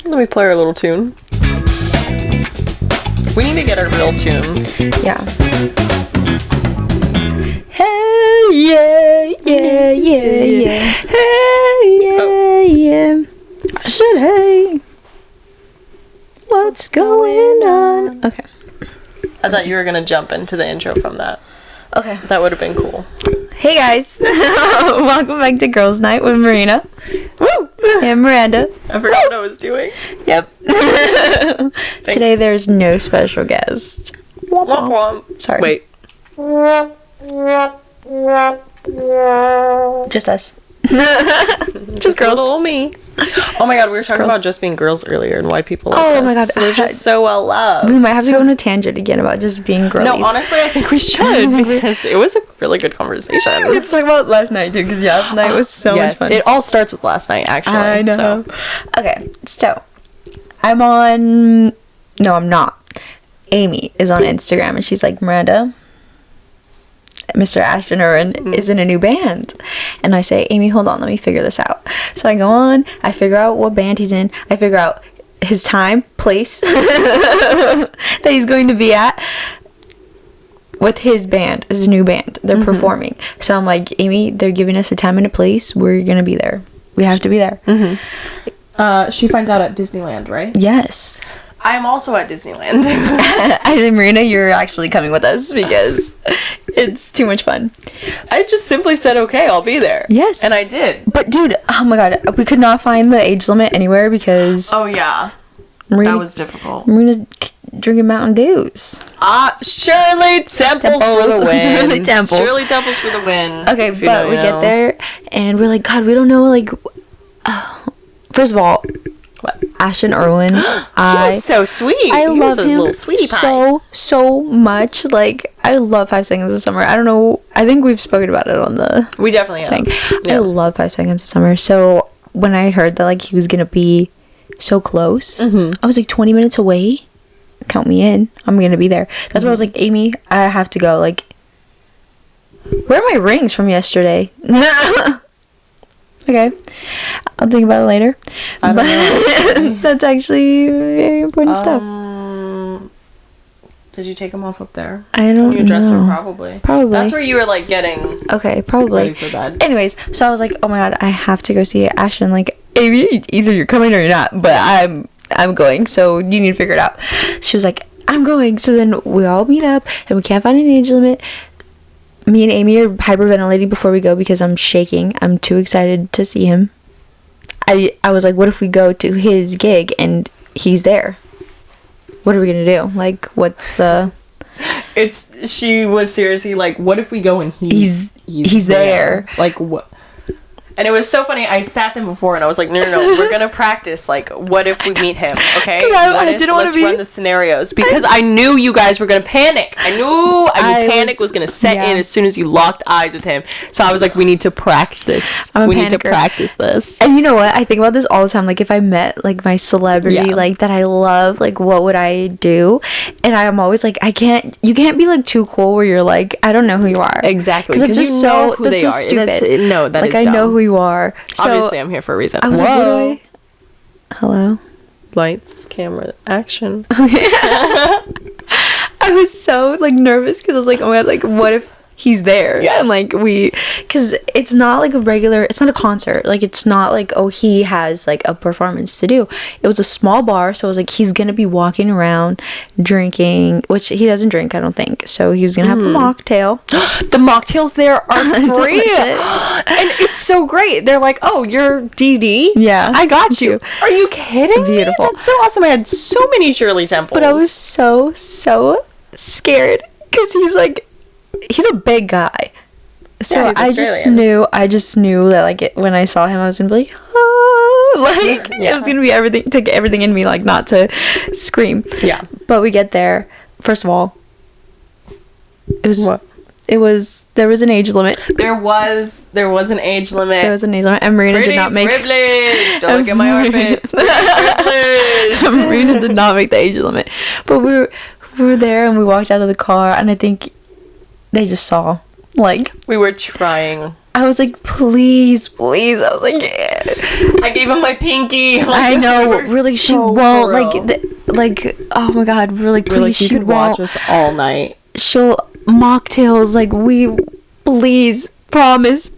Let me play our little tune. We need to get our real tune. Yeah. Hey, yeah, yeah, yeah, yeah. Hey, yeah, yeah. I said, hey. What's going on? Okay. I thought you were going to jump into the intro from that. Okay. That would have been cool. Hey guys. Welcome back to Girls Night with Marina. Woo! And Miranda. I forgot what I was doing. Yep. Today there's no special guest. Womp womp. Sorry. Wait. Just us. Just girls. Little me. Oh my god, we were talking about just being girls earlier and why people like us. Oh my god, we're just so well loved. We might have to go on a tangent again about just being girlies. No, honestly, I think we should because it was a really good conversation. We have to talk about last night too, because last night was so much fun. It all starts with last night, actually. I know. So. Okay, so I'm on. No, I'm not. Amy is on Instagram and she's like, Miranda, Mr. Ashton Irwin is in a new band. And I say, Amy, hold on, let me figure this out. So I go on, I figure out what band he's in, I figure out his time, place that he's going to be at with his band, his new band. They're performing. So I'm like, Amy, they're giving us a time and a place. We're going to be there. We have to be there. She finds out at Disneyland, right? Yes. I'm also at Disneyland. I think, Marina, you're actually coming with us because it's too much fun. I just simply said, okay, I'll be there. Yes. And I did. But, dude, oh my god, we could not find the age limit anywhere because... Oh, yeah. Marina, that was difficult. Marina's drinking Mountain Dews. Shirley Temples for the win. Shirley Temples. Shirley Temples for the win. Okay, but we get there and we're like, God, we don't know, like... first of all... What? Ashton Irwin. He's so sweet. I love him little sweetie pie. So much. Like, I love 5 Seconds of Summer. I don't know. I think we've spoken about it on the We definitely have. thing. Yeah. I love 5 Seconds of Summer. So when I heard that like he was gonna be so close, I was like 20 minutes away. Count me in. I'm gonna be there. That's why I was like, Amy, I have to go. Like, where are my rings from yesterday? Okay, I'll think about it later. I don't know. That's actually very important stuff. Did you take them off up there? I don't know. Your dresser, probably. Probably. That's where you were like getting okay, probably ready for bed. Anyways, so I was like, oh my god, I have to go see Ashton. Like, Amy, either you're coming or you're not, but I'm going. So you need to figure it out. She was like, I'm going. So then we all meet up, and we can't find an age limit. Me and Amy are hyperventilating before we go because I'm shaking. I'm too excited to see him. I was like, what if we go to his gig and he's there? What are we gonna do? Like, what's the... She was seriously like, what if we go and he's there? Like, what? And it was so funny. I sat them before and I was like, no, we're going to practice. Like, what if we meet him? Okay? I didn't want to be... Let's run the scenarios. Because I knew you guys were going to panic. I knew panic was going to set in as soon as you locked eyes with him. So I was like, we need to practice. We need to practice this. And you know what? I think about this all the time. Like, if I met, like, my celebrity, like, that I love, like, what would I do? And I'm always like, you can't be, like, too cool where you're like, I don't know who you are. Exactly. Because it's just know who that's they so are. stupid. That is like, dumb. I know who you are. So, obviously, I'm here for a reason. I was like, what do I... Hello? Lights, camera, action. I was so, like, nervous because I was like, oh my god, like, what if he's there? Yeah. And, like, because it's not, like, it's not a concert. Like, it's not, like, oh, he has, like, a performance to do. It was a small bar, so it was, like, he's gonna be walking around drinking, which he doesn't drink, I don't think. So he was gonna have a mocktail. The mocktails there are free. And it's so great. They're like, oh, you're DD? Yeah. I got you. Are you kidding me? Beautiful. That's so awesome. I had so many Shirley Temples. But I was so scared because he's a big guy. So yeah, I just knew that like when I saw him I was gonna be like, oh, like it was gonna be everything, take everything in me like not to scream. Yeah. But we get there. First of all, there was an age limit. There was an age limit. There was an age limit, and Marina did not make. Privilege. Don't look at my armpits. Privilege. Marina did not make the age limit, but we were there and we walked out of the car, and I think they just saw. Like, we were trying. I was like, please. I was like, yeah. I gave him my pinky. Like, I know. We're like, she won't. Like, oh my God. We're like, please, she could watch us all night. She'll mocktails. Like, please, promise.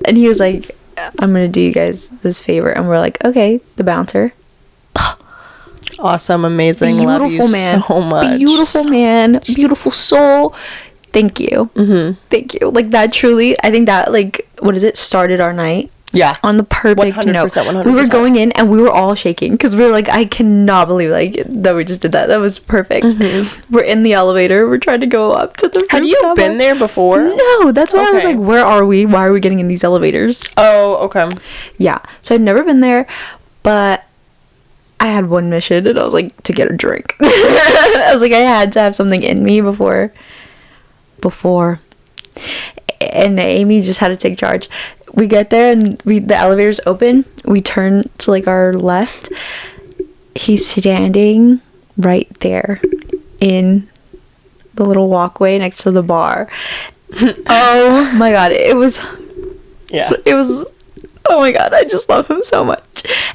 And he was like, I'm gonna do you guys this favor. And we're like, okay, the bouncer. Awesome, amazing, beautiful love you man. So much. Beautiful man, beautiful soul. Thank you. Thank you. Like, that truly, I think that, like, what is it, started our night. Yeah. On the perfect 100%, note. 100%. We were going in and we were all shaking because we were like, I cannot believe that we just did that. That was perfect. We're in the elevator. We're trying to go up to the rooftop. Had you been there before? No, that's why I was like, where are we? Why are we getting in these elevators? Oh, okay. Yeah. So I've never been there, but I had one mission and I was like, to get a drink. I was like, I had to have something in me before. And Amy just had to take charge. We get there and the elevator's open. We turn to like our left. He's standing right there in the little walkway next to the bar. Oh my God. It was, oh my God, I just love him so much.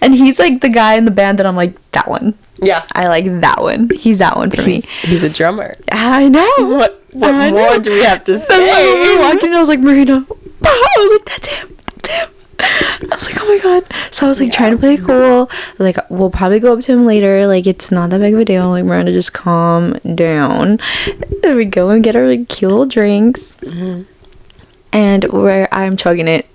And he's like the guy in the band that I'm like, that one. Yeah. I like that one. He's that one for me. He's a drummer. I know. What more do we have to say? When we were walking, I was like, Marina. I was like, that's him. I was like, oh my God. So I was like trying to play cool. Like, we'll probably go up to him later. Like, it's not that big of a deal. Like, Miranda, just calm down. And we go and get our like cute little drinks. And I'm chugging it.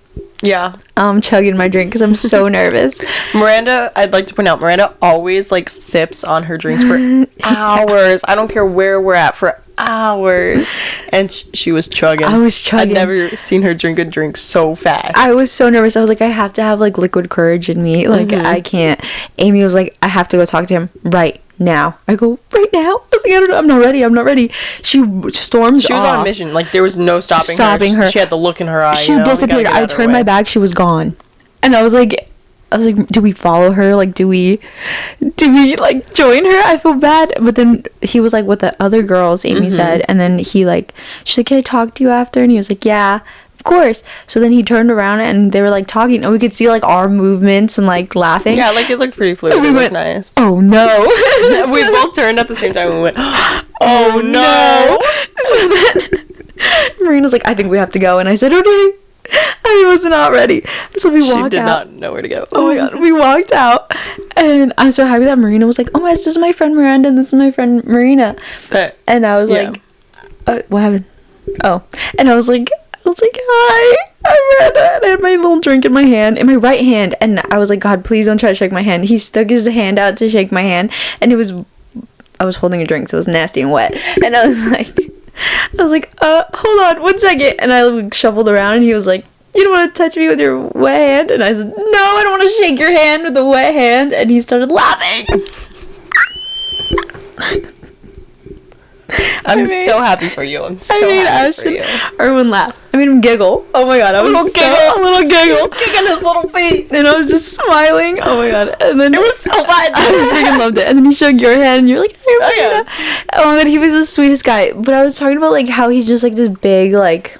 Yeah. I'm chugging my drink because I'm so nervous. Miranda, I'd like to point out, Miranda always like sips on her drinks for hours. I don't care where we're at, for hours. And she was chugging. I was chugging. I'd never seen her drink a drink so fast. I was so nervous. I was like, I have to have like liquid courage in me. Like, I can't. Amy was like, I have to go talk to him right now. I go, right now? I was like, I don't know. I'm not ready. She stormed She was off. on a mission. Like, there was no stopping her. She had the look in her eye. She disappeared. I turned my back. She was gone. And I was like, do we follow her? Like, do we like join her? I feel bad. But then he was like with the other girls, Amy said. And then she's like, can I talk to you after? And he was like, yeah, of course. So then he turned around and they were like talking, and we could see like our movements and like laughing. Yeah, like it looked pretty fluid. We went nice. Oh no. We both turned at the same time and we went, oh no. So then Marina's like, I think we have to go. And I said, okay. I was not ready. So we walked out. She did not know where to go. Oh my God. We walked out. And I'm so happy that Marina was like, oh my, this is my friend Miranda and this is my friend Marina. And I was like, what happened? Oh. And I was like, hi, I'm Miranda. And I had my little drink in my hand, in my right hand. And I was like, God, please don't try to shake my hand. He stuck his hand out to shake my hand. And I was holding a drink, so it was nasty and wet. And I was like, hold on 1 second. And I like, shuffled around and he was like, you don't want to touch me with your wet hand? And I said, no, I don't want to shake your hand with a wet hand. And he started laughing. I'm so happy for you. I'm so happy for you. Everyone laughed. I made him giggle. Oh my God. A little giggle. He was kicking his little feet. And I was just smiling. Oh my God. And then it was so fun. I freaking loved it. And then he shook your hand and you're like, hey, Marina. Oh my God. He was the sweetest guy. But I was talking about like how he's just like this big, like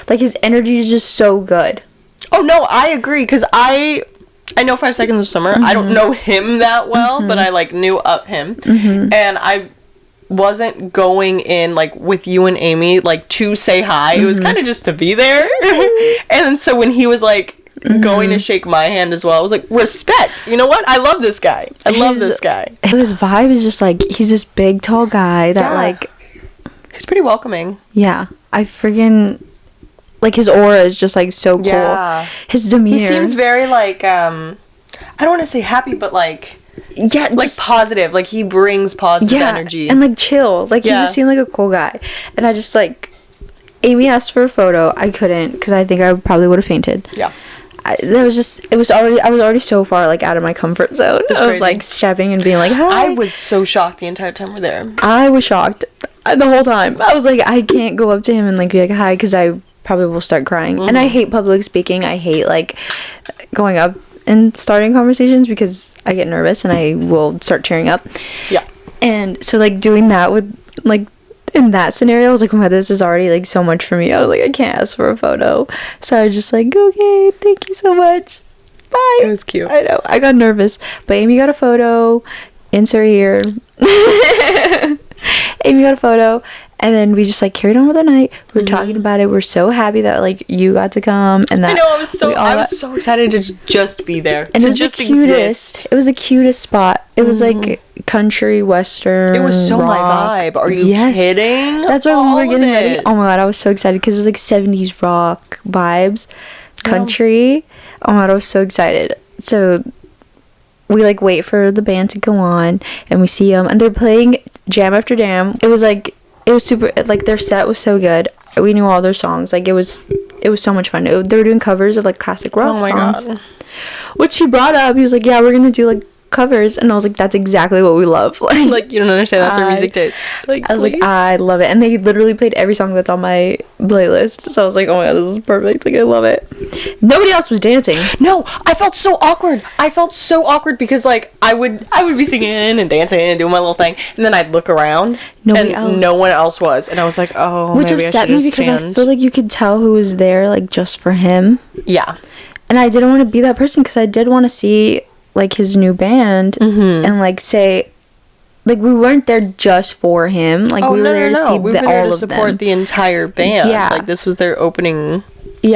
his energy is just so good. Oh no, I agree. Because I know 5 Seconds of Summer. I don't know him that well, but I like knew of him. And I wasn't going in like with you and Amy like to say hi. It was kind of just to be there. And then so when he was like going to shake my hand as well, I was like, respect. You know what? I love this guy. This guy. His vibe is just like, he's this big tall guy that like, he's pretty welcoming. Yeah. I friggin' like his aura is just like so cool. Yeah. His demeanor. He seems very like I don't want to say happy, but like like positive. Like he brings positive energy and like chill. Like he just seemed like a cool guy. And I just like, Amy asked for a photo. I couldn't because I think I probably would have fainted. Yeah. I was already so far like out of my comfort zone of like stepping and being like, hi. I was so shocked the entire time we're there. I was shocked the whole time. I was like, I can't go up to him and like be like hi because I probably will start crying. And I hate public speaking. I hate like going up and starting conversations because I get nervous and I will start tearing up. Yeah. And so like doing that with like in that scenario, I was like, oh my God, this is already like so much for me. I was like, I can't ask for a photo. So I was just like, okay, thank you so much. Bye. It was cute. I know. I got nervous. But Amy got a photo. Insert here. Amy got a photo. And then we just like carried on with our night. We were talking about it. We're so happy that like you got to come, and that I know I was so excited to just be there. And to it was just the cutest. exist. It was the cutest spot. It was like country western. It was so rock. my vibe. Are you kidding? That's why we were getting ready. It. Oh my God, I was so excited because it was like 70s rock vibes, country. Oh my God, I was so excited. So we like wait for the band to go on, and we see them, and they're playing jam after jam. It was super, like their set was so good. We knew all their songs. Like it was so much fun. They were doing covers of like classic rock songs. God. Which he brought up. He was like, yeah, we're gonna do like covers, and I was like, that's exactly what we love. Like you don't understand, that's our music taste. Like I was like, I love it. And they literally played every song that's on my playlist, so I was like, oh my God, this is perfect. Like I love it. Nobody else was dancing. No, I felt so awkward because like I would be singing and dancing and doing my little thing, and then I'd look around and no one else was, and I was like, oh, which upset me because I feel like you could tell who was there like just for him. Yeah. And I didn't want to be that person because I did want to see like his new band and like say like we weren't there just for him, like we were there to see all of them. We were there to support the entire band. Yeah, like this was their opening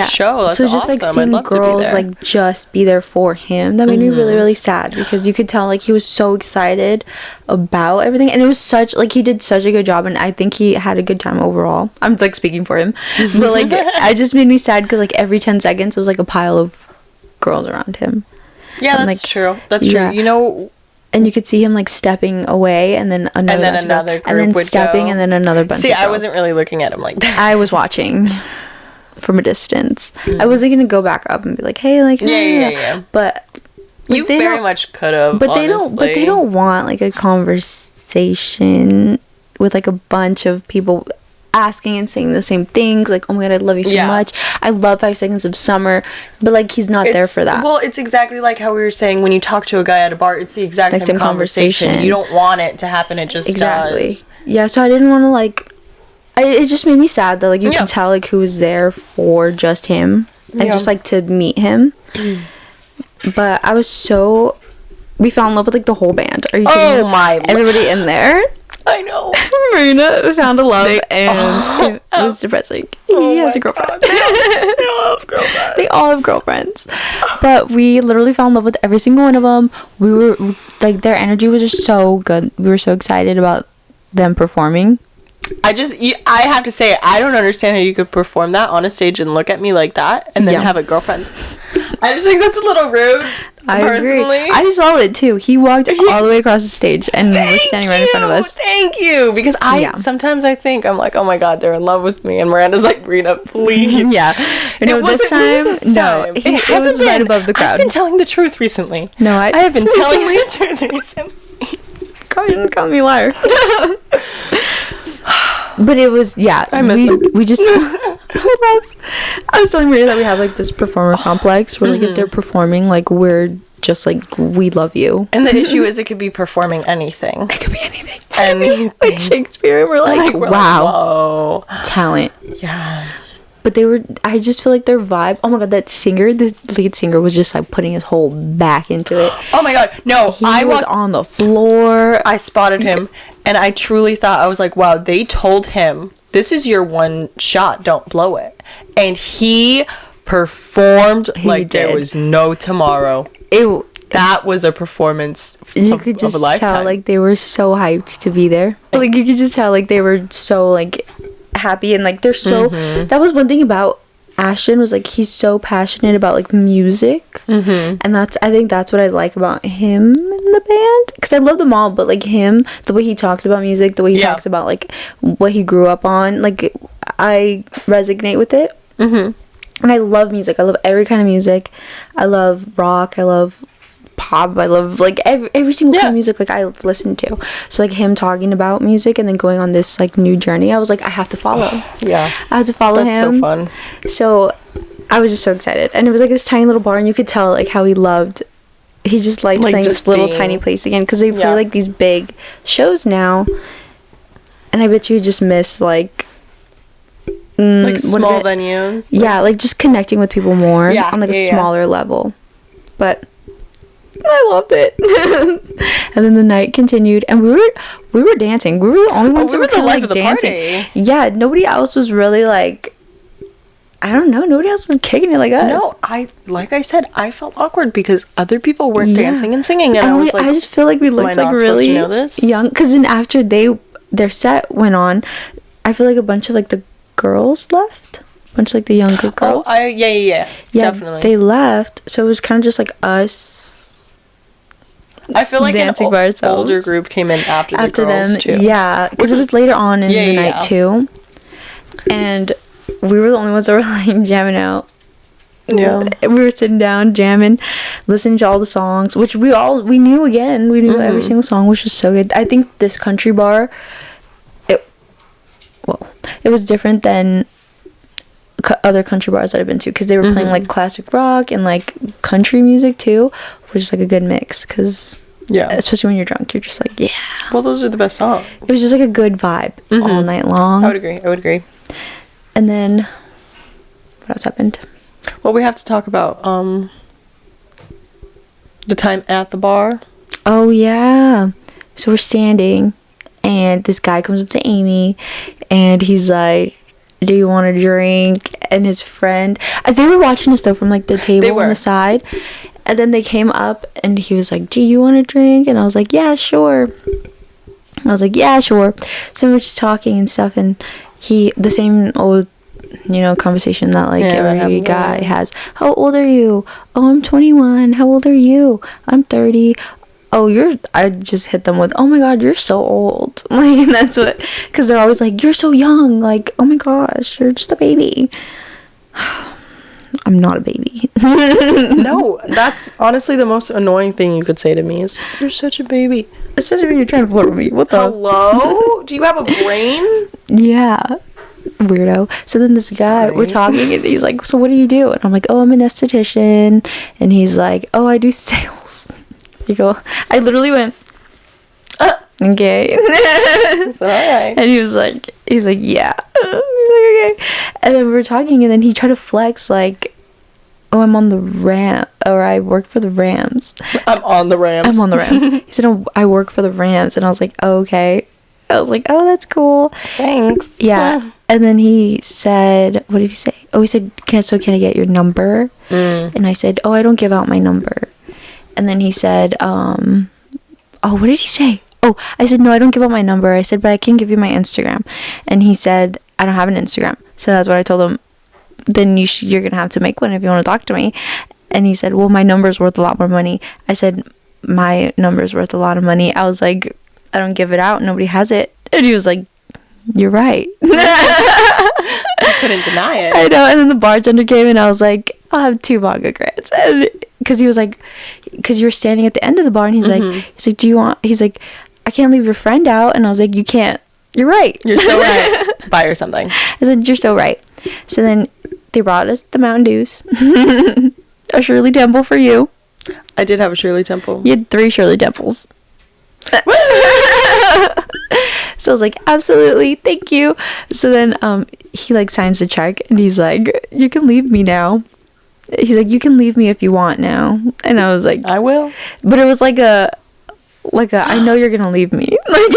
show. That's so just awesome. like seeing girls like just be there for him, that made me really, really sad because you could tell like he was so excited about everything, and it was such like he did such a good job, and I think he had a good time overall. I'm like speaking for him, but like it just made me sad because like every 10 seconds it was like a pile of girls around him. Yeah, and, that's like, true. That's true. You know, and you could see him like stepping away, and then another group, and then would stepping, go. and then another bunch. See, of girls. I wasn't really looking at him like that. I was watching from a distance. I wasn't gonna go back up and be like, "Hey, like, yeah." But like, you very much could have. But honestly. They don't want like a conversation with like a bunch of people asking and saying the same things, like, oh my God, I love you so much, I love 5 Seconds of Summer, but like he's not there for that. Well, it's exactly like how we were saying when you talk to a guy at a bar, it's the exact same conversation. You don't want it to happen, it just does. Yeah, so I didn't want to like it just made me sad that like you could tell like who was there for just him and just like to meet him. But we fell in love with like the whole band. Are you kidding me? My everybody in there. I know. Marina found a love, and it was depressing. He has a girlfriend. They all have girlfriends. They all have girlfriends. But we literally fell in love with every single one of them. We were like, their energy was just so good. We were so excited about them performing. I have to say, I don't understand how you could perform that on a stage and look at me like that and then have a girlfriend. I just think that's a little rude. I agree. I saw it too. He walked all the way across the stage and was standing right in front of us. Thank you. Because sometimes I think, I'm like, oh my God, they're in love with me. And Miranda's like, Rita, please. Yeah. No, this time. It was right above the crowd. I've been telling the truth recently. No, I have been telling the truth recently. God, you didn't call me a liar. But it was, I miss them. We just, I was telling Maria that we have like this performer complex where like if they're performing, like we're just like, we love you. And the issue is it could be performing anything. It could be anything. Like Shakespeare, we're like wow. Whoa. Talent. Yeah. But I just feel like their vibe, oh my God, that singer, the lead singer was just like putting his whole back into it. Oh my God, no. He was on the floor. I spotted him and I truly thought, I was like, wow, they told him, this is your one shot, don't blow it. And he performed there was no tomorrow. That was a performance of a lifetime. You could just tell like they were so hyped to be there. Like you could just tell like they were so like happy, and like they're so that was one thing about Ashton, was like he's so passionate about like music, and I think that's what I like about him in the band, because I love them all, but like him, the way he talks about music, the way he talks about like what he grew up on, like I resonate with it. And I love music. I love every kind of music. I love rock, I love pop, I love like every single kind of music like I listen to. So like him talking about music and then going on this like new journey, I was like, I have to follow. I had to follow him. That's so fun. So I was just so excited, and it was like this tiny little bar, and you could tell like how he just liked playing this little tiny place again, because they play like these big shows now, And I bet you just missed, like small venues. Yeah, like just connecting with people more on like a smaller level. But I loved it. And then the night continued, and we were dancing. We were the only ones that were kind of like dancing. Party. Yeah, nobody else was really like, I don't know, nobody else was kicking it like us. No, like I said, I felt awkward because other people were dancing and singing, and I was like, I just feel like we looked like really young. Because then after their set went on, I feel like a bunch of like the girls left. A bunch of like the younger girls. Oh, yeah, definitely. They left, so it was kind of just like us. I feel like an older group came in after the girls, too. Yeah, because it was later on in the night, too. And we were the only ones that were, like, jamming out. Yeah. We were sitting down, jamming, listening to all the songs, which we knew again. We knew every single song, which was so good. I think this country bar, it was different than other country bars that I've been to, because they were playing, like, classic rock and, like, country music, too. Which is like a good mix, because especially when you're drunk, you're just like, yeah. Well, those are the best songs. It was just like a good vibe all night long. I would agree. And then what else happened? Well, we have to talk about the time at the bar. Oh yeah. So we're standing, and this guy comes up to Amy, and he's like, do you want a drink? And his friend, they were watching us though from like the table on the side. And then they came up, and he was like, do you want a drink? And I was like, yeah, sure. So we're just talking and stuff, and the same old, conversation that, like, every guy has. How old are you? Oh, I'm 21. How old are you? I'm 30. Oh, I just hit them with, oh my god, you're so old. Like, and that's what, because they're always like, you're so young. Like, oh my gosh, you're just a baby. I'm not a baby. No, that's honestly the most annoying thing you could say to me is, you're such a baby. Especially when you're trying to flirt with me. What the? Hello? Do you have a brain? Yeah. Weirdo. So then this guy, we're talking, and he's like, so what do you do? And I'm like, oh, I'm an esthetician. And he's like, oh, I do sales. I literally went, okay. So, all right. And he was like, yeah. Okay. And then we were talking, and then he tried to flex, like, oh, I'm on the Ram, or I work for the Rams. I'm on the Rams. He said, oh, I work for the Rams. And I was like, oh, okay. I was like, oh, that's cool. Thanks. Yeah. And then he said, what did he say? Oh, he said, can I get your number? And I said, oh, I don't give out my number. And then he said, oh, what did he say? Oh, I said, no, I don't give out my number. I said, but I can give you my Instagram. And he said, I don't have an Instagram. So that's what I told him. Then you're going to have to make one if you want to talk to me. And he said, well, my number's worth a lot more money. I said, my number's worth a lot of money. I was like, I don't give it out. Nobody has it. And he was like, you're right. I couldn't deny it. I know. And then the bartender came, and I was like, I'll have 2 vodka grants. Because he was like, because you were standing at the end of the bar, and he's like, do you want, he's like, I can't leave your friend out. And I was like, you can't. You're right. You're so right. Buy her something. I said, you're so right. So then they brought us the Mountain Dews. A Shirley Temple for you. I did have a Shirley Temple. You had 3 Shirley Temples. So I was like, absolutely, thank you. So then he like signs the check, and he's like, you can leave me now. He's like, you can leave me if you want now. And I was like, I will. But it was like a I know you're gonna leave me. Like,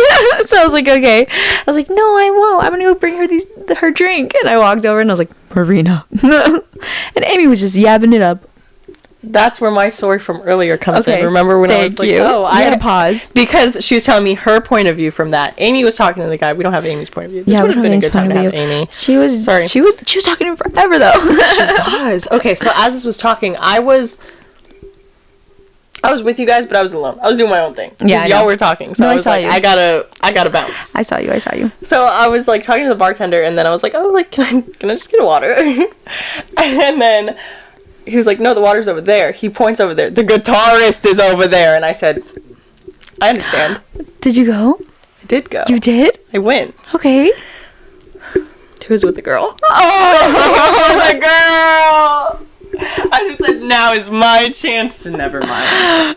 so I was like, okay. I was like, no, I won't. I'm gonna go bring her her drink. And I walked over, and I was like, Marina. And Amy was just yabbing it up. That's where my story from earlier comes in. Remember when I was like, I had to pause. Because she was telling me her point of view from that. Amy was talking to the guy. We don't have Amy's point of view. This would have been a good time to have Amy. She was talking to him forever, though. She was. Okay, so as this was talking, I was with you guys, but I was alone. I was doing my own thing. Yeah, y'all were talking. So I was like, I gotta bounce. I saw you. So I was like talking to the bartender, and then I was like, oh, like, can I just get a water? And then he was like, no, the water's over there. He points over there. The guitarist is over there. And I said, I understand. Did you go? I did go. You did? I went. Okay. Who was with the girl? Oh, the girl! I just said, now is my chance to never mind.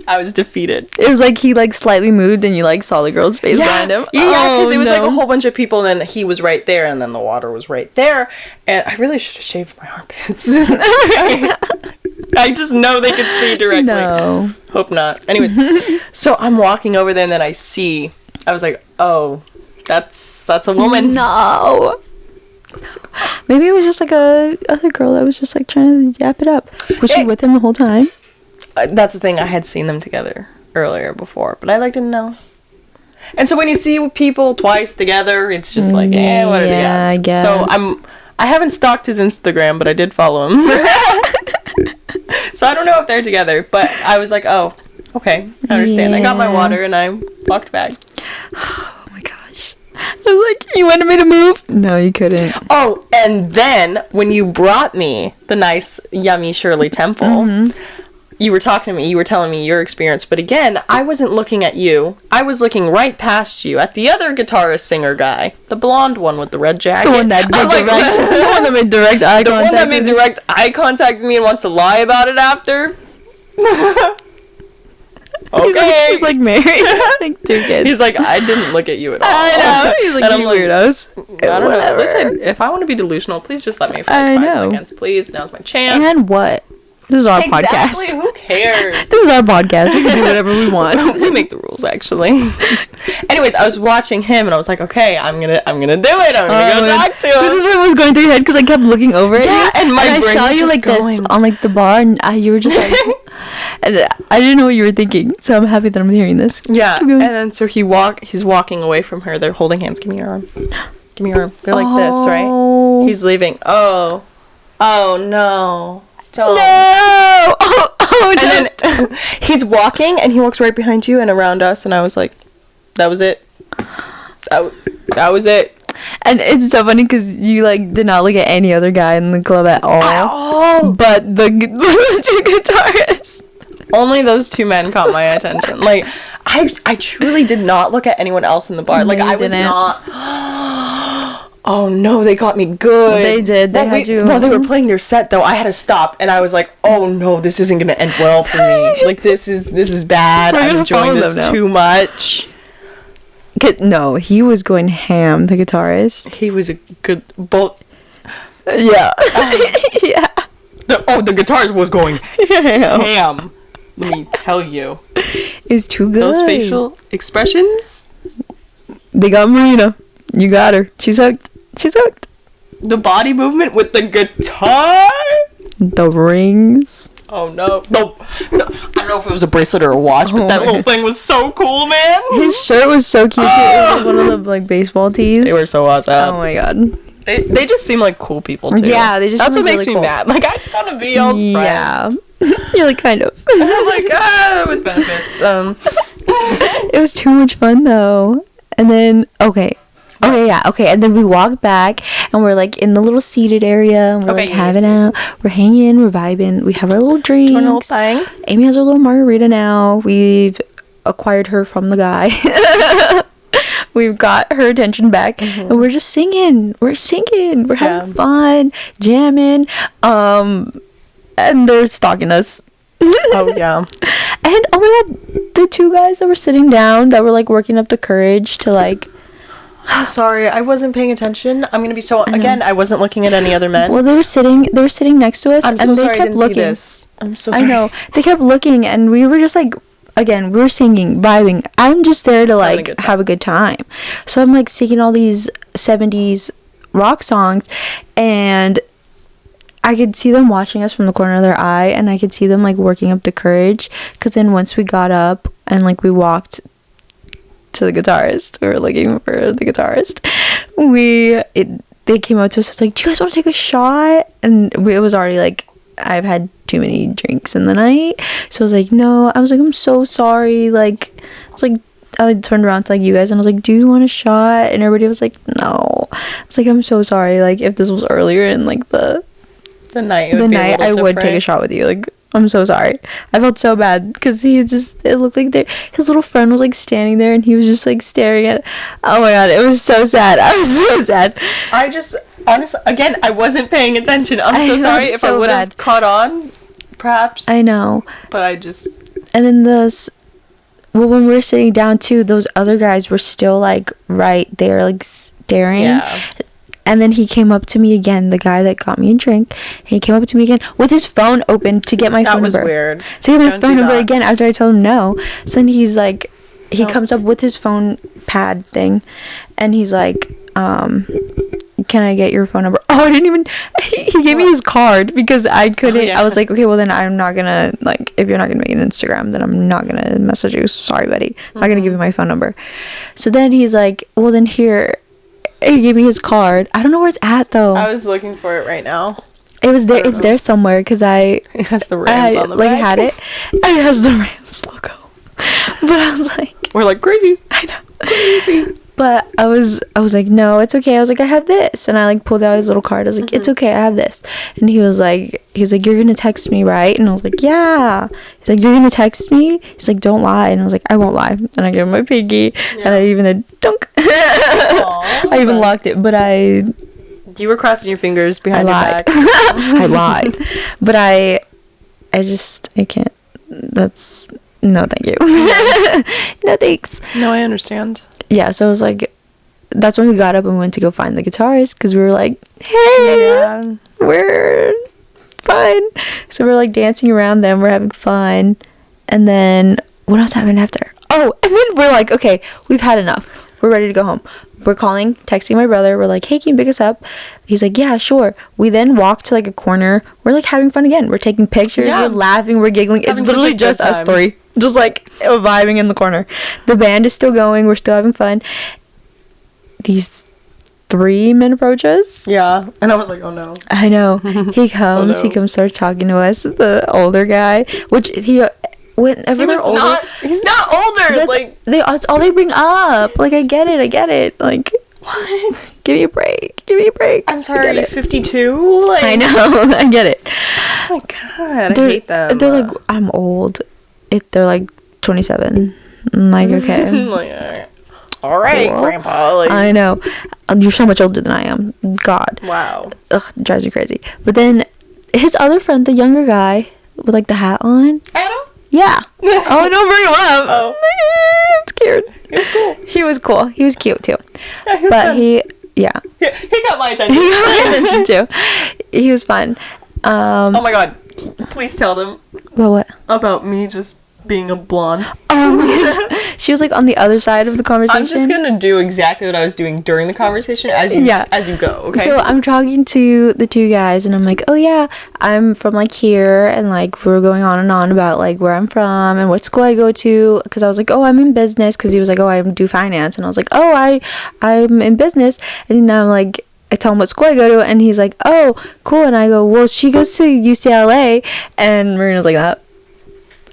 I was defeated. It was like he like slightly moved and you like saw the girl's face behind him. Yeah, because it was like a whole bunch of people, and then he was right there, and then the water was right there, and I really should have shaved my armpits. I just know they could see directly. No. Hope not. Anyways, so I'm walking over there, and then I was like, oh, that's a woman. No. Maybe it was just like a other girl that was just like trying to yap it up. Was she with him the whole time? That's the thing. I had seen them together earlier before, but I didn't know. And so when you see people twice together, it's just like, what are the odds? I guess. So I haven't stalked his Instagram, but I did follow him. So I don't know if they're together, but I was like, oh, okay, I understand. I got my water and I walked back. Oh my gosh. I was like, you wanted me to move? No, you couldn't. Oh, and then when you brought me the nice, yummy Shirley Temple, you were talking to me, you were telling me your experience, but again, I wasn't looking at you. I was looking right past you at the other guitarist singer guy, the blonde one with the red jacket. The one that made direct eye contact. The one that made direct eye contact with me and wants to lie about it after. Okay. He's like married. Like 2 kids. He's like, I didn't look at you at all. I know. He's like, you weirdos. I don't know. Listen, if I want to be delusional, please just let me for like 5 seconds. Please, now's my chance. And what? This is our podcast. Who cares? This is our podcast. We can do whatever we want. We make the rules, actually. Anyways, I was watching him, and I was like, okay, I'm gonna do it. I'm gonna go talk to him. This is what was going through your head, because I kept looking over at you. And my brain I saw was you just like going. this on like the bar, and you were just like... and I didn't know what you were thinking, so I'm happy that I'm hearing this. Yeah, and then so he's walking away from her. They're holding hands. Give me your arm. Give me your arm. They're like this, right? He's leaving. Oh no. Don't. No! Oh, no. And then he's walking, and he walks right behind you and around us, and I was like, that was it. That was it. And it's so funny, because you, like, did not look at any other guy in the club at all. But the 2 guitarists. Only those 2 men caught my attention. Like, I truly did not look at anyone else in the bar. Like, I was not... Oh no, they got me good. They did. They had you. While they were playing their set, though, I had to stop, and I was like, "Oh no, this isn't gonna end well for me. Like this is bad. I'm enjoying this too much." No, he was going ham. The guitarist. He was a good both. Yeah. Yeah. The guitarist was going ham. Let me tell you, it's too good. Those facial expressions. They got Marina. You got her. She's hooked. She's hooked. The body movement with the guitar. The rings. Oh no. No. I don't know if it was a bracelet or a watch, but that little thing was so cool, man. His shirt was so cute. It was like one of the like baseball tees. They were so awesome. Oh my god. They just seem like cool people too. Yeah, they just. That's what really makes me cool. mad. Like I just want to be y'all's friend. Yeah. You're like kind of. I'm like with benefits. It was too much fun though. And then okay, and then we walked back, and we're like in the little seated area, and we're like having out, we're hanging, we're vibing, we have our little drinks. Doing a little thing. Amy has her little margarita now. We've acquired her from the guy. We've got her attention back, and we're just singing. We're having fun, jamming, and they're stalking us. Oh yeah. And oh my god, the 2 guys that were sitting down that were like working up the courage to like. I'm sorry, I wasn't paying attention. I'm gonna be so again. I wasn't looking at any other men. Well, they were sitting next to us, I'm so and they sorry kept I didn't looking. see this. I'm so sorry. I know they kept looking, and we were just like, again, we were singing, vibing. I'm just there to like have a good time. So I'm like singing all these 70s rock songs, and I could see them watching us from the corner of their eye, and I could see them like working up the courage. Because then once we got up and like we walked to the guitarist, we were looking for the guitarist, they came up to us, it's like, do you guys want to take a shot? And it was already like, I've had too many drinks in the night, so I was like, no. I was like, I'm so sorry. Like I was like, I turned around to like you guys, and I was like, do you want a shot? And everybody was like, no. I was like, I'm so sorry. Like if this was earlier in like the night I would take a shot with you. Like I'm so sorry. I felt so bad because it looked like his little friend was like standing there, and he was just like staring at it. Oh my god, it was so sad. I was so sad. I just honestly, again, I wasn't paying attention. I'm so sorry if I would have caught on, perhaps. I know. But I just and then when we were sitting down too, those other guys were still like right there, like staring. Yeah. And then he came up to me again, the guy that got me a drink. And he came up to me again with his phone open to get my phone number. That was weird. To get my phone number again after I told him no. So then he's like, he comes up with his phone pad thing, and he's like, can I get your phone number? Oh, I didn't even, he gave me his card because I couldn't, I was like, okay, well then I'm not gonna, like, if you're not gonna make an Instagram, then I'm not gonna message you. Sorry, buddy. I'm not gonna give you my phone number. So then he's like, well then here, he gave me his card. I don't know where it's at though. I was looking for it right now. It was there. It's there somewhere because it has the Rams on the back. Had it. And it has the Rams logo. But I was like, we're like crazy. I know. Crazy. But I was like, no, it's okay. I was like, I have this, and I like pulled out his little card. I was like, it's okay, I have this. And he was like, you're gonna text me, right? And I was like, yeah. He's like, you're gonna text me? He's like, don't lie. And I was like, I won't lie. And I gave him my piggy, and I even did dunk. I even locked it, but you were crossing your fingers behind your back. I lied. But I can't. That's no, thank you. No thanks. No, I understand. Yeah, so it was like, that's when we got up and went to go find the guitarist, because we were like, hey, we're fun. So we're like dancing around them, we're having fun. And then what else happened after? Oh, and then we're like, okay, we've had enough, we're ready to go home. We're texting my brother, we're like, hey, can you pick us up? He's like, yeah, sure. We then walk to like a corner, we're like having fun again, we're taking pictures, we're laughing, we're giggling. It's literally just us three, just like vibing in the corner. The band is still going, we're still having fun. These 3 men approach us. Yeah, and I was like, oh no. I know. He comes, starts talking to us, the older guy, which whenever they're older, he's not older. That's all they bring up. Like, I get it. Like, what? Give me a break. I'm sorry, are you 52? Like, I know. I get it. Oh my god, I hate them. They're like, I'm old. They're like 27. I'm like, okay. Like, all right, cool. Grandpa. Like, I know. You're so much older than I am. God. Wow. Ugh, drives me crazy. But then his other friend, the younger guy with like the hat on. Adam? Yeah. Oh, don't bring him up. Oh. I'm scared. He was cool. He was cute too. Yeah, he was but fun. He got my attention. He got my attention too. He was fun. Oh my god. Please tell them. What? About me just being a blonde. She was like on the other side of the conversation. I'm just gonna do exactly what I was doing during the conversation as you go, okay? So I'm talking to the 2 guys and I'm like, oh yeah, I'm from like here, and like we're going on and on about like where I'm from and what school I go to, because I was like, oh, I'm in business, because he was like, oh, I do finance, and I was like, oh, I'm in business, and now I'm like, I tell him what school I go to, and he's like, oh, cool, and I go, well, she goes to UCLA, and Marina's like that.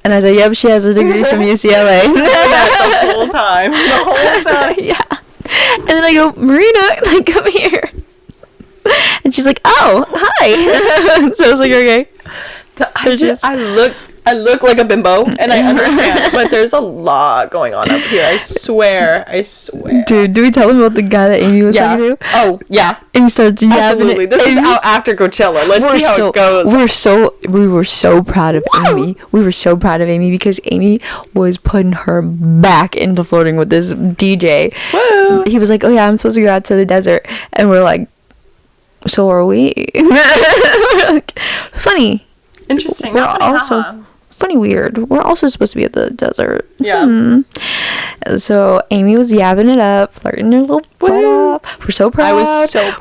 And I said, yep, she has a degree from UCLA. The whole time. Yeah. And then I go, Marina, like, come here. And she's like, oh, hi. So I was like, okay. I look like a bimbo, and I understand, but there's a lot going on up here. I swear. Dude, do we tell them about the guy that Amy was talking to? Oh, yeah. Amy starts yapping. Absolutely. This is out after Coachella. Let's see how it goes. We were so proud of Amy. We were so proud of Amy because Amy was putting her back into flirting with this DJ. Woo. He was like, oh yeah, I'm supposed to go out to the desert. And we're like, so are we? We're like, funny. Interesting. We're also funny weird. We're also supposed to be at the desert. Yeah. So Amy was yabbing it up, flirting her little butt up. We're so proud.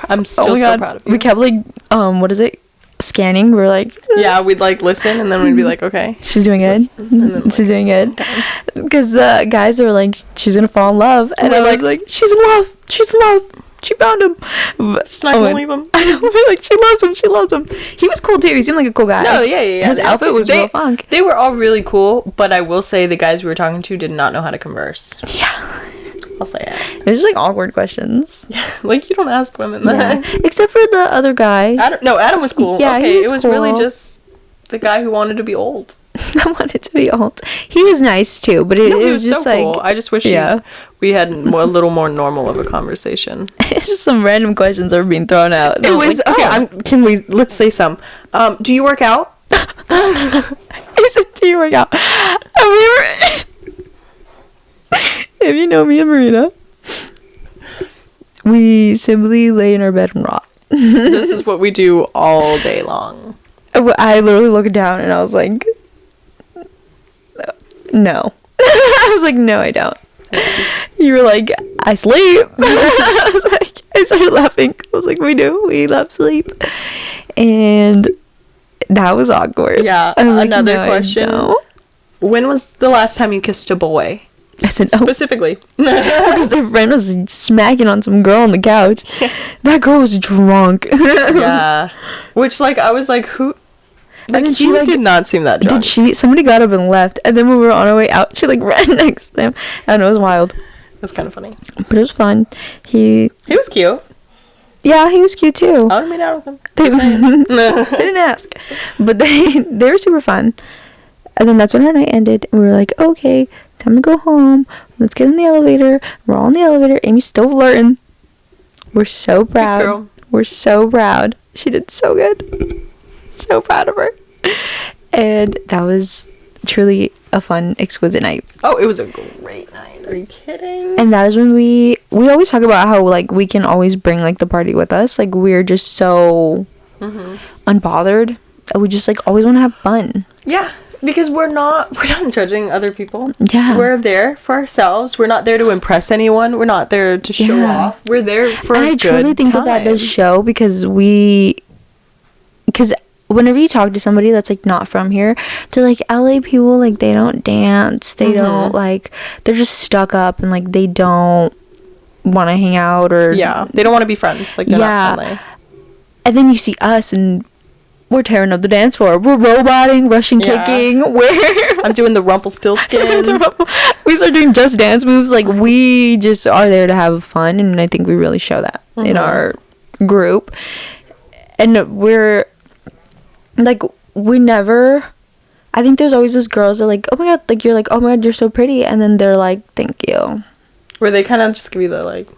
I'm still so proud of you. We kept like, what is it? Scanning. We're like, yeah, we'd like listen, and then we'd be like, okay, she's doing good. She's doing good. Because the guys are like, she's gonna fall in love, and I was like, she's in love. She found him. But she's not gonna leave him. I know. We're like, she loves him. He was cool too. He seemed like a cool guy. No, yeah. His outfit was real funk. They were all really cool, but I will say the guys we were talking to did not know how to converse. Yeah. I'll say it. It was just like awkward questions. Yeah, like you don't ask women that. Yeah. Except for the other guy. Adam was cool. Yeah, okay, he was it was cool. really just the guy who wanted to be old. I wanted to be old. He was nice too, but it was just so like cool. I just wish we had a little more normal of a conversation. It's just some random questions that were being thrown out. It was like, okay. Let's say some. Do you work out? Is always a teen workout. And we were, if you know me and Marina, we simply lay in our bed and rock. This is what we do all day long. I literally looked down and I was like, no. I was like, no, I don't. You were like, I sleep. I was like, I started laughing. I was like, we do. We love sleep. And that was awkward. Yeah. Another question. When was the last time you kissed a boy? I said, specifically. Because their friend was smacking on some girl on the couch. That girl was drunk. Yeah. Which, like, I was like, who? Like, and she did not seem that drunk. Somebody got up and left, and then when we were on our way out, she, like, ran next to him. I don't know, it was wild. It was kind of funny. But it was fun. He was cute. Yeah, he was cute, too. I would meet out with him. They didn't ask. But they were super fun. And then that's when our night ended, and we were like, okay, time to go home. Let's get in the elevator. We're all in the elevator. Amy's still flirting. We're so proud. Girl. We're so proud. She did so good. So proud of her. And that was truly a fun, exquisite night. Oh, it was a great night. Are you kidding? And that is when we always talk about how, like, we can always bring, like, the party with us. Like, we're just so unbothered. We just, like, always want to have fun. Yeah. Because we're not judging other people. Yeah. We're there for ourselves. We're not there to impress anyone. We're not there to show off. We're there for a good time. I truly think that does show because whenever you talk to somebody that's, like, not from here, to, like, LA people, like, they don't dance. They don't, like, they're just stuck up and, like, they don't want to hang out or... Yeah. They don't want to be friends. Like, they're not friendly. And then you see us and... we're tearing up the dance floor. We're roboting, rushing, kicking. I'm doing the Rumpelstiltskin. We start doing Just Dance moves. Like, we just are there to have fun, and I think we really show that in our group. And we're like, we never. I think there's always those girls that are like, oh my god, like you're like, oh my god, you're so pretty, and then they're like, thank you. Where they kind of just give you the like.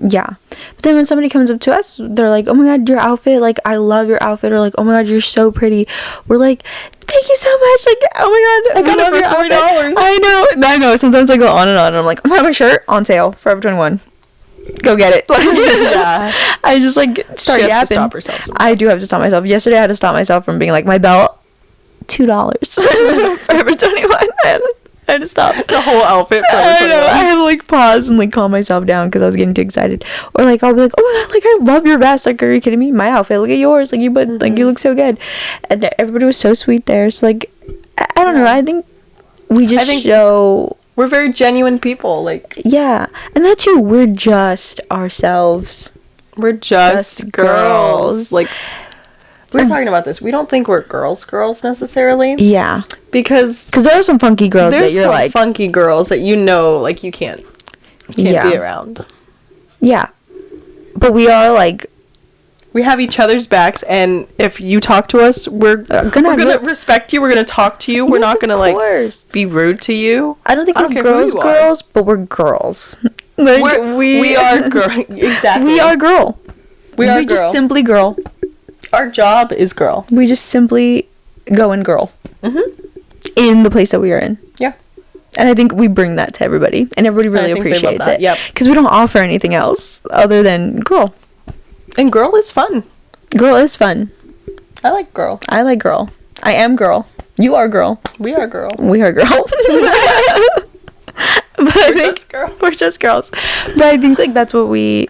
Yeah. But then when somebody comes up to us, they're like, oh my god, your outfit, like, I love your outfit, or like, oh my god, you're so pretty. We're like, thank you so much. Like, oh my god, I got it for $40. I know. Sometimes I go on and I'm like, oh my god, my shirt on sale, Forever 21. Go get it. Like, yeah. I just like start yapping. To stop herself sometimes. I do have to stop myself. Yesterday I had to stop myself from being like, my belt, $2. Forever 21. I had to stop the whole outfit. I know. I had to like pause and like calm myself down because I was getting too excited. Or like I'll be like, oh my god, like I love your vest. Like, are you kidding me? My outfit. Look at yours. Like you, like you look so good. And everybody was so sweet there. So like, I don't know. I think we just show we're very genuine people. Like and that too. We're just ourselves. We're just girls. Like. We were talking about this. We don't think we're girls necessarily. Yeah. Because there are some funky girls that you're like... funky girls that you know, like, you can't be around. Yeah. But we are, like... We have each other's backs, and if you talk to us, we're gonna respect you. We're gonna talk to you. We're not gonna, like, be rude to you. I don't think we're girls, but we're girls. Like, we are girl. Exactly. We are girl. We are girl. We just simply girl. Our job is girl. We just simply go and girl. In the place that we are in. Yeah. And I think we bring that to everybody. And everybody really appreciates it. Yep. Because we don't offer anything else other than girl. And girl is fun. Girl is fun. I like girl. I like girl. I am girl. You are girl. We are girl. We are girl. We're just girls. But I think, like, that's what we...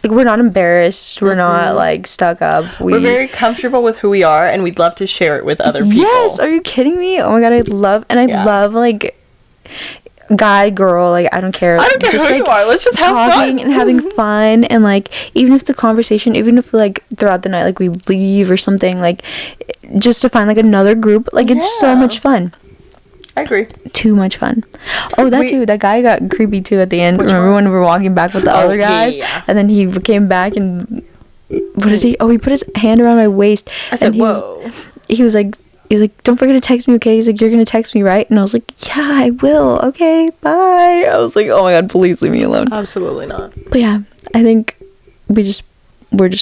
Like, we're not embarrassed. We're not, like, stuck up. We're very comfortable with who we are, and we'd love to share it with other people. Yes! Are you kidding me? Oh, my God, I love, like, guy, girl, like, I don't care. I don't care just, who like, you are. Let's just have fun. Talking and having fun, and, like, even if the conversation, even if, like, throughout the night, like, we leave or something, like, just to find, like, another group, like, it's so much fun. I agree. Too much fun. Oh, that guy got creepy too at the end. Remember when we were walking back with the other guys? Yeah. And then he came back and what did he? Oh, he put his hand around my waist. I said, and whoa. He was like, don't forget to text me, okay? He's like, you're gonna text me, right? And I was like, yeah, I will. Okay, bye. I was like, oh my god, please leave me alone. Absolutely not. But yeah, I think we're just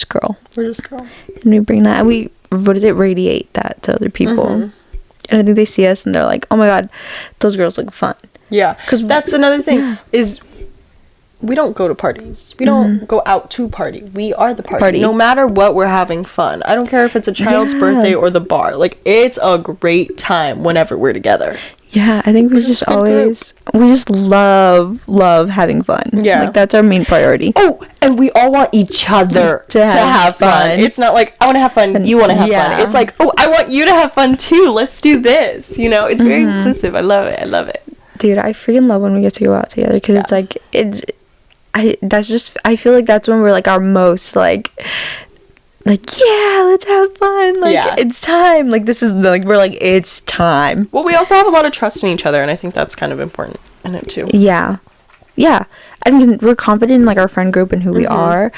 girl. We're just girl. And we bring that. We radiate that to other people. And I think they see us and they're like, oh my god, those girls look fun. Yeah, because that's another thing is we don't go to parties. We don't go out to party. We are the party. No matter what, we're having fun. I don't care if it's a child's birthday or the bar. Like, it's a great time whenever we're together. Yeah, I think we just love having fun. Yeah. Like, that's our main priority. Oh, and we all want each other to have fun. It's not like, I want to have fun, you want to have fun. It's like, oh, I want you to have fun too. Let's do this. You know, it's very inclusive. I love it. Dude, I freaking love when we get to go out together because it's like, I feel like that's when we're like our most like yeah, let's have fun, like it's time, like this is we're like, it's time. Well, we also have a lot of trust in each other, and I think that's kind of important in it too. Yeah, I mean, we're confident in like our friend group and who we are,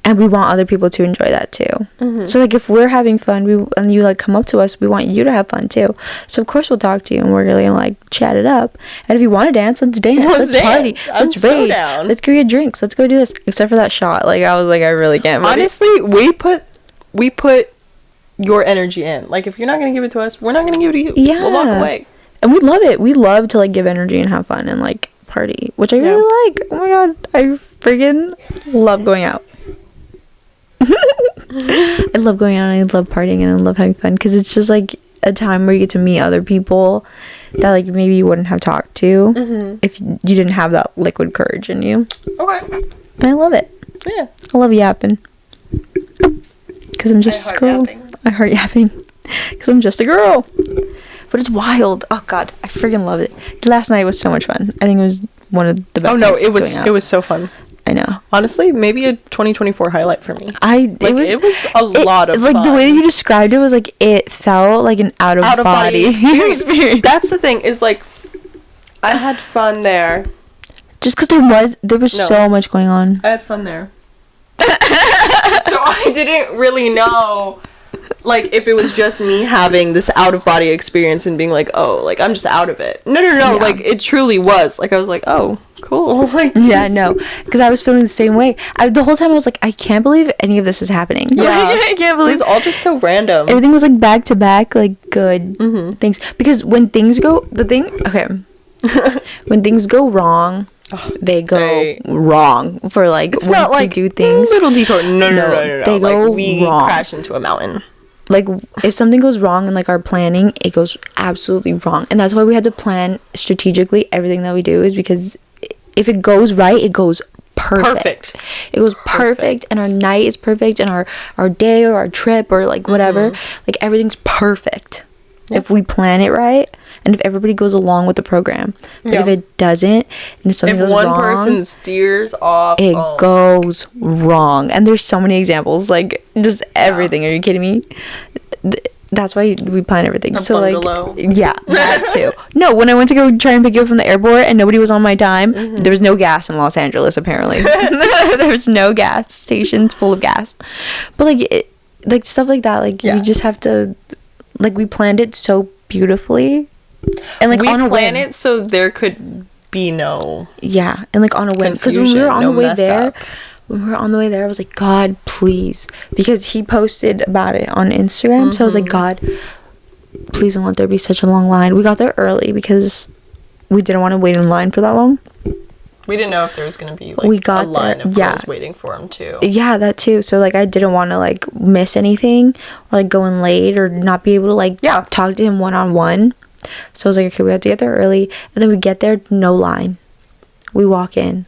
and we want other people to enjoy that too. So like if we're having fun and you like come up to us, we want you to have fun too. So of course we'll talk to you and we're gonna like chat it up. And if you want to dance, let's dance. Let's party. Let's raid. So let's go get drinks. Let's go do this. Except for that shot. Like I was like, I really can't. Honestly, we put your energy in. Like if you're not gonna give it to us, we're not gonna give it to you. Yeah. We'll walk away. And we love it. We love to like give energy and have fun and like party, which I really like. Oh my god, I friggin' love going out. I love going out and I love partying and I love having fun because it's just like a time where you get to meet other people that like maybe you wouldn't have talked to if you didn't have that liquid courage in you. Okay. And I love it. Yeah. I love yapping because I'm just a girl. I heart yapping because I'm just a girl. But it's wild. Oh god, I freaking love it. Last night was so much fun. I think it was one of the best. Oh no, it was so fun. I know. Honestly, maybe a 2024 highlight for me. It was a lot of fun. Like the way that you described it was like it felt like an out of body experience. That's the thing is like I had fun there. Just because there was so much going on. I had fun there. So I didn't really know like if it was just me having this out of body experience and being like, oh, like I'm just out of it. No, like it truly was. Like I was like, oh, cool. Like no, because I was feeling the same way. The whole time I was like, I can't believe any of this is happening. Yeah, I can't believe it was all just so random. Everything was like back to back, like good things. Because when things go, when things go wrong. They go wrong for like it's when not like they do things. Little detour. No. They go like, we wrong. Crash into a mountain. Like if something goes wrong in like our planning, it goes absolutely wrong, and that's why we had to plan strategically everything that we do. Is because if it goes right, it goes perfect. It goes perfect, and our night is perfect, and our day or our trip or like whatever, like everything's perfect. If we plan it right. And if everybody goes along with the program. But if it doesn't, and if something goes wrong... If one person steers off... It goes wrong. And there's so many examples. Like, just everything. Are you kidding me? That's why we plan everything. A bungalow. Like... Yeah, that too. No, when I went to go try and pick you up from the airport and nobody was on my time, there was no gas in Los Angeles, apparently. There was no gas stations full of gas. But, like, stuff like that, like, we just have to... Like, we planned it so beautifully... And like we on a plan whim. it so there could be no and like on a whim, because when we were on the way there I was like, God, please, because he posted about it on Instagram, so I was like, God, please don't let there be such a long line. We got there early because we didn't want to wait in line for that long. We didn't know if there was going to be like a line of girls waiting for him too. Yeah, that too. So like I didn't want to like miss anything or like go in late or not be able to like talk to him one-on-one. So I was like, okay, we have to get there early. And then we get there, no line. We walk in.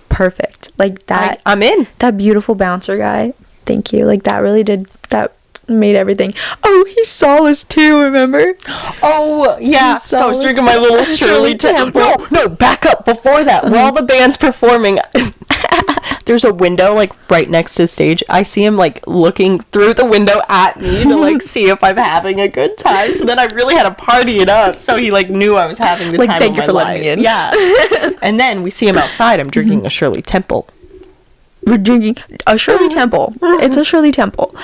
Perfect. Like that. I'm in. That beautiful bouncer guy. Thank you. Like that really did. That made everything. Oh, he saw us too, remember? Oh, yeah. So I was drinking my little Shirley Temple. No, back up before that. While the band's performing... There's a window like right next to the stage. I see him like looking through the window at me to like see if I'm having a good time. So then I really had to party it up. So he like knew I was having the time of my life. Thank you for letting me in. Yeah. And then we see him outside. I'm drinking a Shirley Temple. we're drinking a Shirley Temple. It's a Shirley Temple.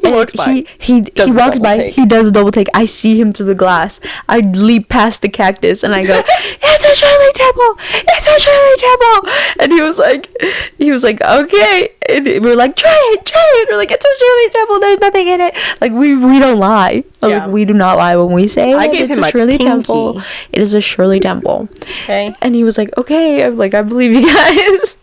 He walks by. He Does a walks double by. take. He does a double take. I see him through the glass. I leap past the cactus and I go, "It's a Shirley Temple. It's a Shirley Temple." And he was like, "Okay." And we were like, "Try it." We're like, "It's a Shirley Temple. There's nothing in it." Like we don't lie. Yeah. Like we do not lie when we say I that gave it's him a a Shirley pinky. Temple. It is a Shirley Temple. Okay. And he was like, "Okay." I'm like, "I believe you guys."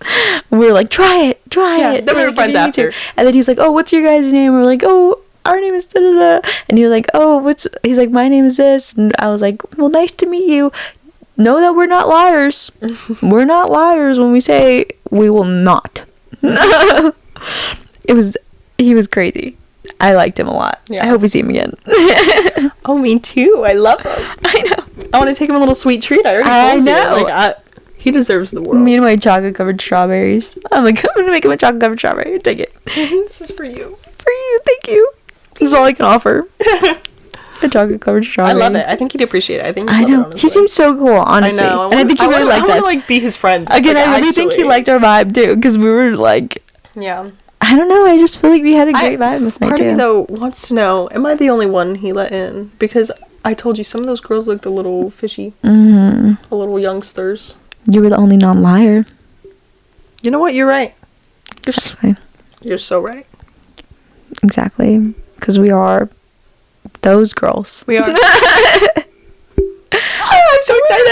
We were like, "Try it." Yeah, then we were like, friends "You need to." after. And then he was like, "Oh, what's your guys' name?" We're like, "Oh, our name is da da da." And he was like, "Oh, he's like, my name is this." And I was like, "Well, nice to meet you. Know that we're not liars. We're not liars when we say we will not." He was crazy. I liked him a lot. Yeah. I hope we see him again. Oh, me too. I love him. I know. I want to take him a little sweet treat. I already I told know. you. Like, he deserves the world. Me and my chocolate covered strawberries. I'm like, I'm gonna make him a chocolate covered strawberry. Take it. This is for you. For you, thank you. This is all I can offer. A chocolate covered I strawberry. love it. I think he'd appreciate it. I think he'd I love it know. on his He way. seems so cool, honestly. I know. And I think he really liked I want us. to like be his friend. Again, like, I really think he actually. liked our vibe too, because we were like, Yeah. I don't know. I just feel like we had a great vibe this night Part of me too. though wants to know: am I the only one he let in? Because I told you some of those girls looked a little fishy, Mm-hmm. a little youngsters. You were the only non-liar. You know what? You're right. Exactly. You're so right. Exactly. Because we are those girls. We are. I'm so excited.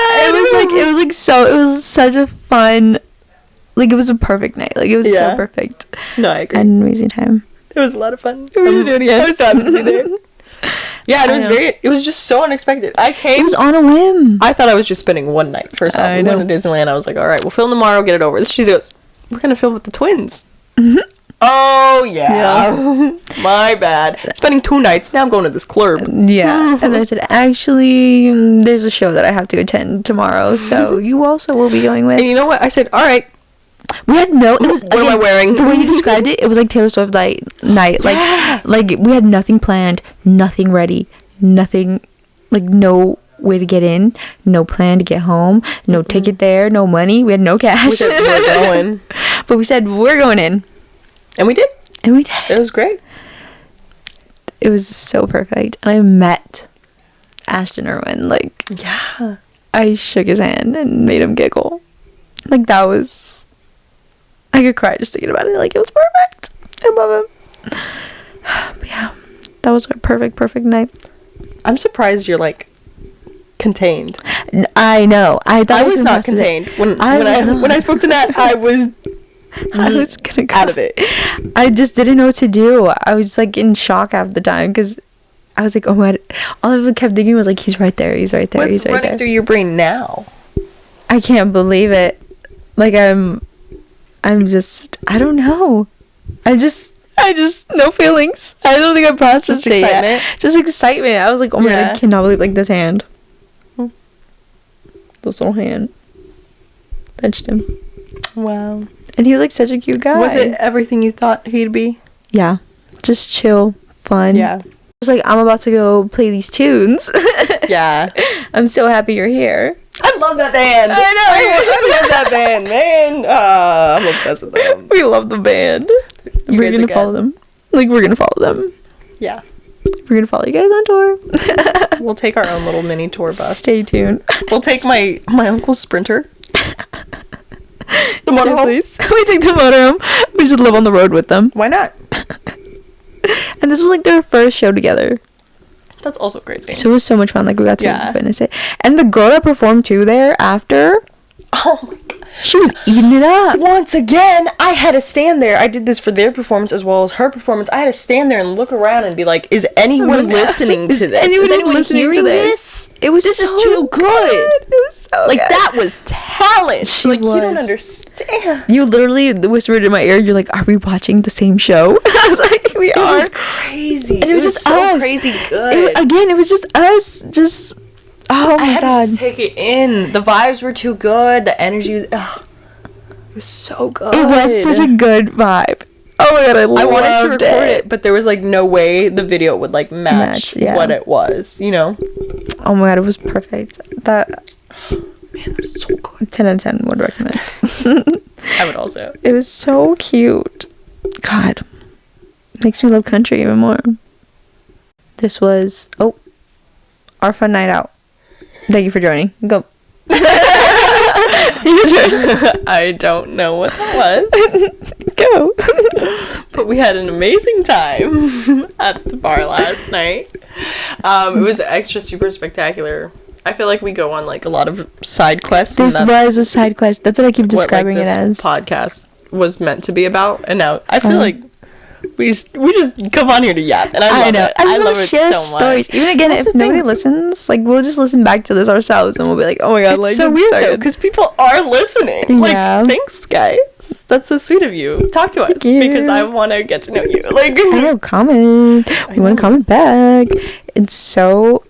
It was such a fun, like it was a perfect night. Like it was Yeah. so perfect. No, I I agree. had an amazing time. It was a lot of fun. We should do it again. I was happy to be there. Yeah, and I know. it was just so unexpected. I came. It was on a whim. I thought I was just spending one night. First off, I we know. went to Disneyland. I was like, all right, we'll film tomorrow, get it over with. She goes, we're going to film with the twins. Oh, yeah. My bad. Spending 2 nights. Now I'm going to this club. Yeah. And then I said, actually, there's a show that I have to attend tomorrow, so you also will be going with. And you know what? I said, all right. We had no. It was. What am I wearing? The way you described it, it was like Taylor Swift night. Yeah. Like we had nothing planned, nothing ready, nothing, like no way to get in, no plan to get home, no ticket there, no money. We had no cash. We said we're going. But we said we're going in, And we did. and we did. It was great. It was so perfect. And I met Ashton Irwin. Like Yeah. I shook his hand and made him giggle. Like that was. I could cry just thinking about it. Like it was perfect. I love him. But yeah, that was our perfect night. I'm surprised you're, like, contained. I know. I thought I was not impressed with it. contained. I was When I not. spoke to Nat, I was I was gonna cry. out of it. I just didn't know what to do. I was like in shock half the time because I was like, oh my! All I kept thinking was like, he's right there. He's right there. What's He's right running there. through your brain now? I can't believe it. Like I'm just. I don't know. I just no feelings. I don't think I processed Just it yet. excitement? Just excitement. I was like, oh my god, Yeah. I cannot believe like this hand. This little hand touched him, Wow. and he was like such a cute guy. Was it everything you thought he'd be? Yeah, just chill, fun. Yeah. I was like, I'm about to go play these tunes. Yeah. I'm so happy you're here. I love that band. I know. I love that band, man. I'm obsessed with them. We love the band. You We're guys gonna are follow good. them. Like we're gonna follow them. Yeah. We're gonna follow you guys on tour. We'll take our own little mini tour bus. Stay tuned. We'll take my uncle's Sprinter. The motorhome. Please. We take the motorhome. We just live on the road with them. Why not? And this was like their first show together. That's also crazy. So it was so much fun. Like we got to Yeah. witness it. And the girl that performed too there after, Oh my god. she was eating it up. Once again, I had to stand there. I did this for their performance as well as her performance. I had to stand there and look around and be like, is anyone listening to this? Is anyone listening to hearing this? It was This so is too good. It was so Like, good. that was talent. She like, you don't was. understand. You literally whispered in my ear, you're like, are we watching the same show? I was like, we It are. was crazy. And it was just so us. crazy It good. again, it was just us. Just, oh I my had god. to just take it in. The vibes were too good. The energy was. It was so good. It was such a good vibe. Oh my god, I I wanted to loved record it, but there was like no way the video would like Match, match yeah. what it was. You know. Oh my god, it was perfect. That Man, it was so good. 10 out of 10 would recommend. I would also. It was so cute. God. Makes me love country even more. This was, our fun night out. Thank you for joining. Go. I don't know what that was. Go. But we had an amazing time at the bar last night. It was extra super spectacular. I feel like we go on like a lot of side quests. This was a side quest. That's what I keep describing it as. Podcast was meant to be about, and now I feel like we just come on here to yap, and I love it. I love it share so stories. much. Even again, if nobody listens, like we'll just listen back to this ourselves, and we'll be like, "Oh my god!" It's like so weird though, because people are listening. Like, thanks, guys. That's so sweet of you. Talk to us because I want to get to know you. Like, I know, comment. We want to comment back. It's so.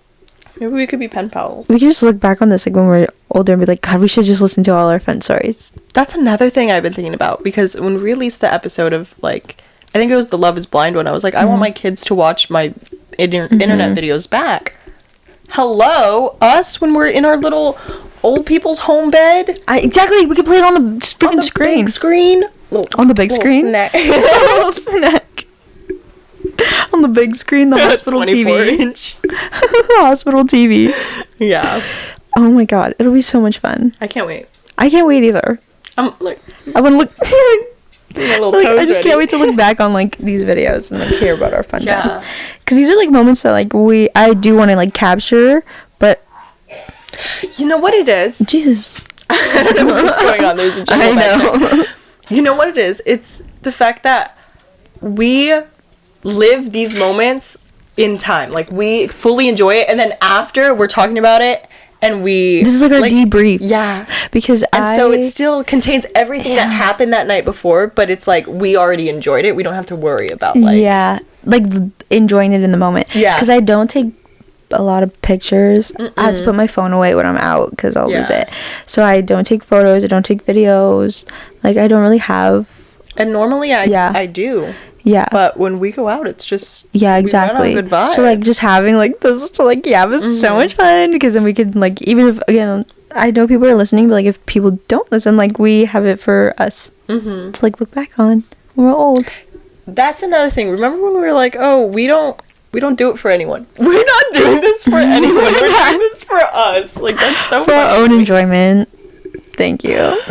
Maybe we could be pen pals. We can just look back on this like when we're older and be like, God, we should just listen to all our fun stories. That's another thing I've been thinking about, because when we released the episode of like, I think it was the Love is Blind one, I was like, I want my kids to watch my internet videos back. Hello, us when we're in our little old people's home bed. Exactly, we could play it on the freaking screen. Big screen. On the big screen? Snack. Little snack. On the big screen, the hospital TV. Inch. The hospital TV. Yeah. Oh my god, it'll be so much fun. I can't wait. I can't wait either. I'm like, I want to look. my little Like, toes I just ready. can't wait to look back on like these videos and like hear about our fun Yeah. times. Because these are like moments that like I do want to like capture, but you know what it is? Jesus, I don't know what's going on. There's a general background. You know what it is? It's the fact that we live these moments in time. Like, we fully enjoy it, and then after we're talking about it, and this is like our debriefs. Yeah. Because so it still contains everything that happened that night before, but it's like we already enjoyed it. We don't have to worry about like enjoying it in the moment. Yeah. Because I don't take a lot of pictures. I have to put my phone away when I'm out because I'll lose it. So I don't take photos. I don't take videos. Like, I don't really have. And normally I do. Yeah. But when we go out, it's just exactly. we run on good vibes. So like just having like this to like it was so much fun, because then we could like, even if again I know people are listening, but like if people don't listen, like we have it for us to like look back on when we're old. That's another thing. Remember when we were like, oh, we don't do it for anyone. We're not doing this for anyone. We're doing this for us. Like, that's so for funny. Our own enjoyment. Thank you.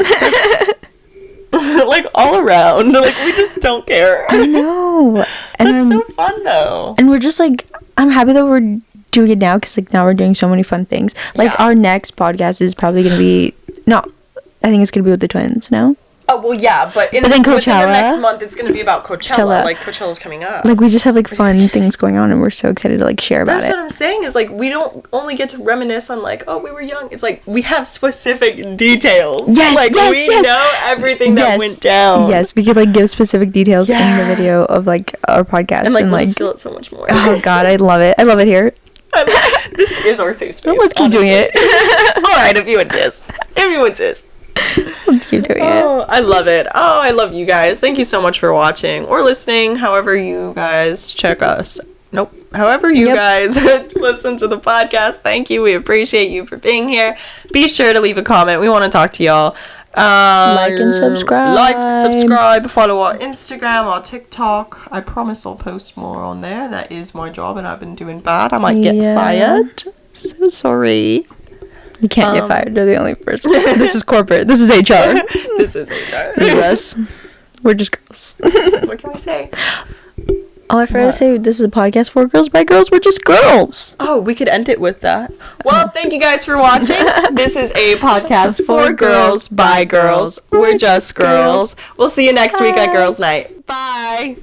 Like, all around. Like, we just don't care. I know. And that's so fun, though. And we're just like, I'm happy that we're doing it now, because like now we're doing so many fun things. Like our next podcast is probably going to be, I think it's going to be with the twins, no? Oh, well, yeah, but then within Coachella, the next month, it's going to be about Coachella. Like, Coachella's coming up. Like, we just have, like, fun things going on, and we're so excited to, like, share about it. That's what I'm saying, is, like, we don't only get to reminisce on, like, oh, we were young. It's, like, we have specific details. Yes, like, we know everything that went down. Yes, we could, like, give specific details in the video of, like, our podcast. And, like, we'll just feel it so much more. Oh, God, I love it. I love it here. This is our safe space. Let's keep doing it. All right, if you insist. Let's keep doing it. Oh, I love it. Oh, I love you guys. Thank you so much for watching or listening. However you guys check us. However you guys listen to the podcast. Thank you. We appreciate you for being here. Be sure to leave a comment. We want to talk to y'all. Like and subscribe. Follow our Instagram, our TikTok. I promise I'll post more on there. That is my job, and I've been doing bad. I might get fired. So sorry. You can't get fired. You're the only person. This is corporate. This is HR. This is HR. This is us. We're just girls. What can I say? Oh, I forgot to say, this is a podcast for girls by girls. We're just girls. Oh, we could end it with that. Well, thank you guys for watching. This is a podcast for girls by girls. We're just girls. We'll see you next week at Girls Night. Bye.